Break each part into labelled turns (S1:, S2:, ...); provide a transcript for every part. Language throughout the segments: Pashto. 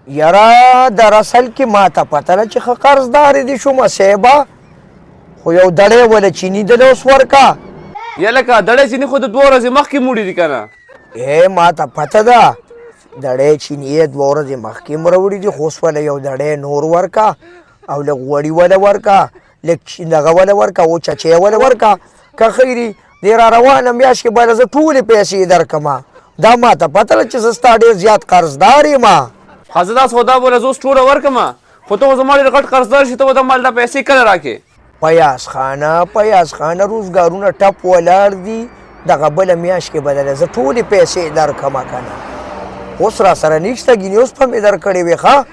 S1: یاره دراصل کې ما ته پته ده چې ښه قرضدارې دي شومه صیبه خو یو دړی وله چیني دله اوس ورکه
S2: یا لکه دړی چیني خو د 2 ورځې مخکې موړي دي که نه
S1: ما ته پته ده دړی چیني یې 2 ورځې مخکې م راوړي دي خو اوس وله یو دړی نور ورکه او لږ غوړي وله ورکه لږ دغه وله ورکه او چچی وله ورکه که خیري دې را روانه میاشت کې باید زه ټولې پیسې درکړم دا ما ته پته ده چې زه ستا ډېر زیات قرضدار یم
S2: ښه زه دا سودا بوله زه اوس ټوله ورکړم خو ته خو زما ډېر غټ قرضدار شي ته به دا مال دا پیسې کله راکې
S1: پیاز خانه روزګارونه ټپ ولاړ دي دغه بله میاشت کې به درله زه ټولې پیسې درکړم که نه اوس را سره نشته ګینې اوس په مې درکړې وې ښه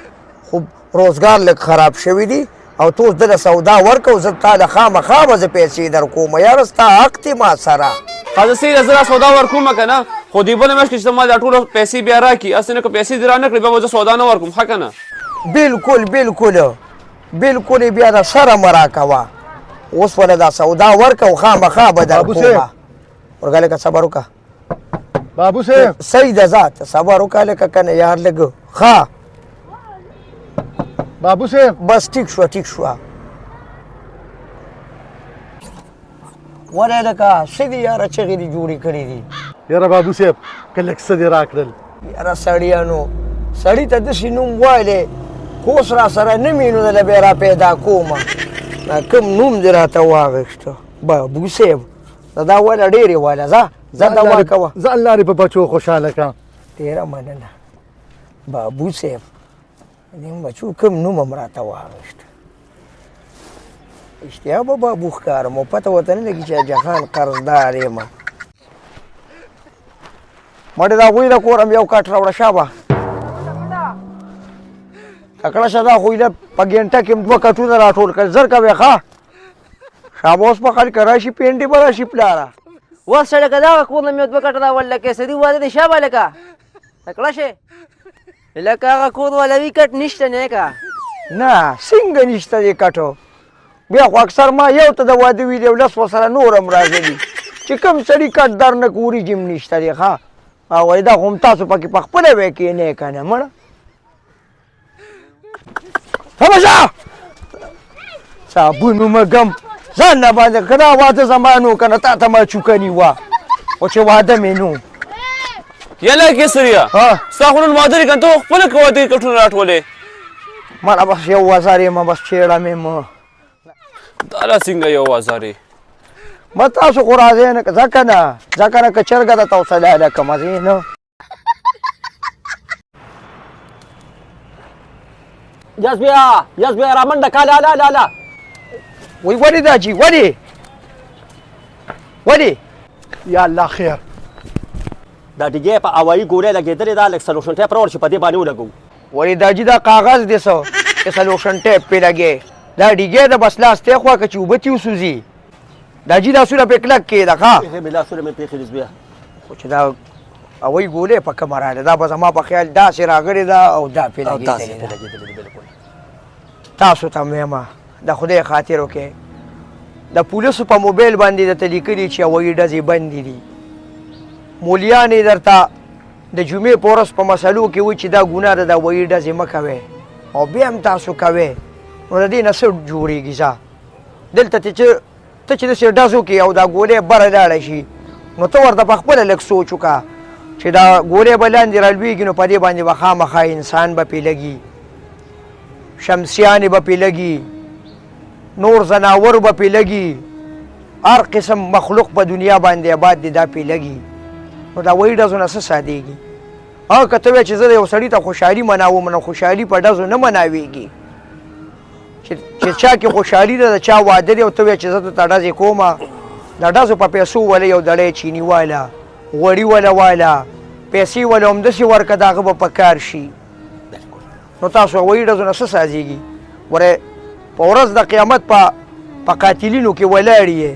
S1: خو روزګار لږ خراب شوي دي او ته اوس دله سودا ورکړو زه تا له خامخا به زه پیسې درکوم یاره ستا حق دی ما سره
S2: ښه زه سیده زه دا سودا ورکوم که نه خو دې بله میاشت کې چې ته ما دا ټوله پیسې بیا راکړي هسې نه که پیسې دې را نه کړې بیا به زه سودا نه ورکوم ښه که نه
S1: بلکل یې بیا د سره مه راکوه اوس وله دا سودا ورکه خامخا به درکومه ورګه لکه صبر وکړه
S3: بابو صاحب
S1: صحیح ده ځه ته صبر وکړه لکه که نه یار لږ ښه
S3: بابو صاحب
S1: بس ټیک شوه ولې لکه څه دي یاره چغې دې جوړې کړي دي
S3: یاره بابو صاحب که لږ څه دې راکړل
S1: یاره سړیانو سړي ته داسې نوم وایلی خو اوس را سره نه مې نو دله بیا را پیدا کومه کوم نوم دې راته واغېسته بابو صاحب دا وله ډېرې واله ځه دوا کوه
S3: زه الله دې په بچو خوشحاله کړم
S1: ډېره مننه بابو صاحب دې بچو کوم نوم هم راته واغېسته اشتیا به بابو ښکارم او پته ورته نه لګي چې جهان قرضدار یم مړې د هغوی د کور هم یو کټ راوړه شابه ککړه شه دا خو یې په ګینټه کې 2 کټونه راټول کړل زر کوې ښه شابه اوس په خلکه راشي پینډې به راشي پلاره
S4: اوس سړی که دغه کور نه مې 2 کټه راوړل لکه سړي واده دی شابه لکه تکړه شې لکه هغه کور ولوي کټ نشته نه که
S1: نه څنګه نشته دې کټو بیا خو اکثر ما یو ته د واده ویډیو 10 ورسره نور هم راغلي چې کوم سړي کټ در نه کوري جیم نشته دی ښه او وایي دا خو هم تاسو پکې په خپله وی کښېنئ که نه مړه همشه صابون ومږم ځان نه باندې که دا واده زما نو که نه تا ته ما چوکه نیوه خو چې واده مې نو
S2: یله کیسریا ستا خو نن واده دی که نه ته خپله که واده کټونه راټولې
S1: مړه بس یو وزار یم بس چېړه مې مه
S2: دا لا څنګه یو وزارې
S1: ما تاسو خو راځئ نه ځکه نه که چرګه درته حوصله لکم ځې نه
S4: یس بیا رامنډه کا لا
S1: وای ولې دا جي ولې
S3: یا الله خیر
S4: دا ډیګې په هوایي ګولۍ لګېدلې ده لږ سلوشن ټیپ راوړ چې په دې باندې ولګوو
S1: ولې دا جي دا کاغذ دی څه چې سلوشن ټیپ پې لګې دا ډیګې د بس لاستې خوا که چې اوبه تې وسوځي دا جي لاسونه پې کلک کېده ښه
S4: مې لاسونه مې پرېښي دي بیا
S1: خو چې دا هوایي ګولۍ په کومه راغلې دا به زما په خیال داسې راغلې ده او دا پې لګېدلې ده تاسو ته مې یم د خدای خاطر وکړئ د پولیسو په موبایل باندې درته لیکلي چې هوایي ډزې بندې دي مولیان یې درته د جمعې په ورځ په مسلو کې وایي چې دا ګناه ده د هوایي ډزې مه کوئ او بیا هم تاسو کوئ نو د دې نه څه جوړېږي ځه دلته ته چې داسې ډز وکړې او دا ګولۍ بره لاړه شي نو ته ورته پخپله لږ سوچ وکړه چې دا ګولۍ به لاندې رالوېږي نو په دې باندې به خامخا انسان به پې لګي شمسیانې به پې لګي نور زناور به پې لګي هر قسم مخلوق په دنیا باندې آباد دی دا پې لګي نو دا وایي ډزو نه څه سادېږي هغه که ته وایې چې زه د یو سړي ته خوشحالي مناوم نو خوشحالي په ډزو نه مناوېږي چې چا کې خوشحالي ده د چا واده دی او ته وایې چې زه درته ډزې کومه د ډزو په پیسو وله یو دړی چیني واله غوړي وله واله پیسې وله همداسې ورکه د هغه به په کار شي نو تاسو وایي ډزو نه څه سازېږي ورې په ورځ د قیامت په قاتلینو کې ولاړ یې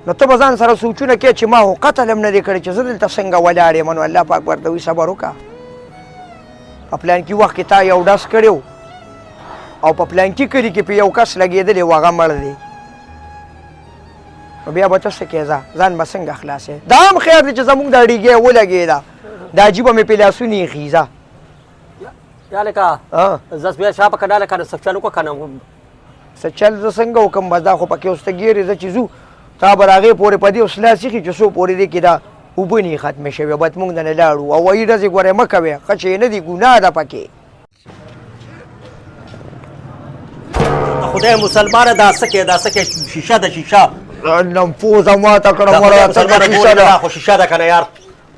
S1: نو ته به ځان سره سوچونه کوې چې ما خو قتل هم نه دی کړی چې زه دلته څنګه ولاړ یم نو الله پاک ورته وایي صبر وکړه په پلانکي وخت کې تا یو ډز کړی او په پلانکي کلي کې په یو کس لګېدلی و هغه مړ دی نو بیا به ته څه کوې ځان به څنګه خلاصې دا هم خیر دی چې زموږ دا ډیګۍ ولګېده دا جیبه مې په لاسونو ایښي ځه
S5: یا لکه زس بیا شاپه کنه کنه سچالو کو کنه
S1: سچل ز څنګه وکم بدا خو پکې اوسته ګیرې ز چیزو تا براغه پورې پدی اوسلا سیخي چې سو پورې دی کدا وبني ختم شوی بات مونږ نه لاړو او وای رځي ګوره مکوي خچې نه دی ګناه ده پکې
S5: خدای مسلمان دا سکه شیشه د شیشه
S1: نم پوزه ما تا کړه مړه
S5: مسلمان خو شیشه ده کنه یار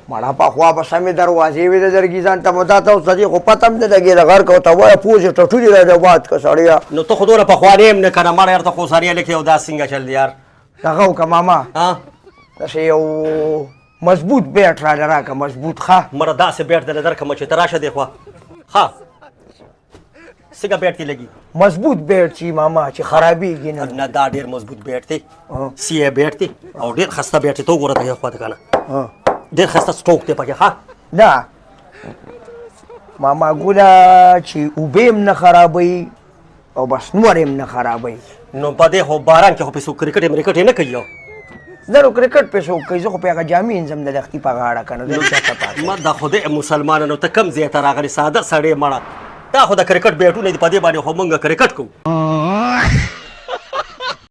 S1: مړه په خوا به سمې دروازې وې د درګي ځان ته مدا ته اوس دې خو پتم نه لګي د غر کو ته وای پوزه ټټولې را د باد کا سړیا
S5: نو ته خودونه په خوانیم نه کنه مړ یار ته خو سړیا لیکي او دا څنګه چل دی یار
S1: هغه وکه ماما
S5: ها
S1: داسې یو مضبوط بیټ را راکه مضبوط ښه
S5: مړه داسې بیټ د نظر کوم چې تراشه دی خو ها څنګه بیټ کې لګي
S1: مضبوط بیټ چې ماما چې خرابېږي نه
S5: نه دا ډېر مضبوط بیټ دی سی بیټ دی او ډېر خسته بیټ دی ته وګوره دغه خوا ته کنه ډېر خسته سټوک دی پکې ها
S1: نه ماما ګوله چې اوبه هم نه خرابوي او بس نور هم نه خرابوي
S5: نو په دې خو باران کې خو پیسو کرکټ مرکټ نه کوي
S1: زه نو کرکټ پیسو کوي زه خو په هغه جامې انځم د لختي په غاړه که نه زه چاته پاتې
S5: ما د خدای مسلمانانو ته کم ځای ته راغلی ساده سړی مړه دا خو د کرکټ بیټونه دي په دې باندې خو مونږ کرکټ کوو